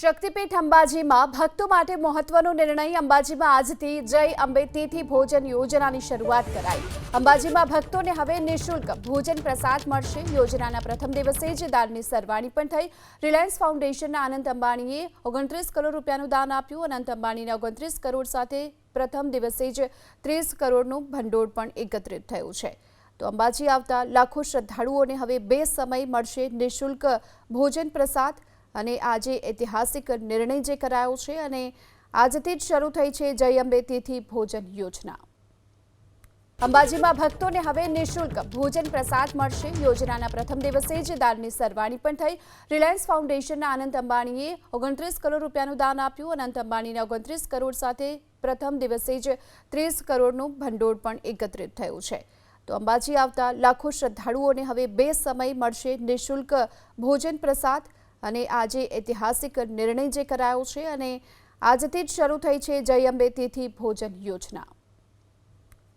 શક્તિપીઠ અંબાજીમાં ભક્તો માટે મહત્વનો નિર્ણય અંબાજીમાં આજથી જય અંબે તિથિ ભોજન યોજનાની શરૂઆત કરાઈ। અંબાજીમાં ભક્તોને હવે નિઃશુલ્ક ભોજન પ્રસાદ મળશે। યોજનાના પ્રથમ દિવસે જ દાનની સરવાણી પણ થઈ। રિલાયન્સ ફાઉન્ડેશનના અનંત અંબાણીએ 29 કરોડ રૂપિયાનું દાન આપ્યું। અનંત અંબાણીના 29 કરોડ સાથે પ્રથમ દિવસે જ 30 કરોડનું ભંડોળ પણ એકત્રિત થયું છે। તો અંબાજી આવતા લાખો શ્રદ્ધાળુઓને હવે 2 સમય મળશે નિઃશુલ્ક ભોજન પ્રસાદ। અને આજે ઐતિહાસિક નિર્ણય જે કરાયો છે અને આજથી જ શરૂ થઈ છે જય અંબે તિથિ ભોજન યોજના। અંબાજીમાં ભક્તોને હવે નિઃશુલ્ક ભોજન પ્રસાદ મળશે। યોજનાના પ્રથમ દિવસે જ દાનની સરવાણી પણ થઈ। રિલાયન્સ ફાઉન્ડેશનના અનંત અંબાણીએ 29 કરોડ રૂપિયાનું દાન આપ્યું। અનંત અંબાણીના 29 કરોડ સાથે પ્રથમ દિવસે જ 30 કરોડનું ભંડોળ પણ એકત્રિત થયું છે। તો અંબાજી આવતા લાખો શ્રદ્ધાળુઓને હવે 2 સમય મળશે નિઃશુલ્ક ભોજન પ્રસાદ। અને આજે ઐતિહાસિક નિર્ણય જે કરાયો છે અને આજથી જ શરૂ થઈ છે જય અંબે તિથિ ભોજન યોજના।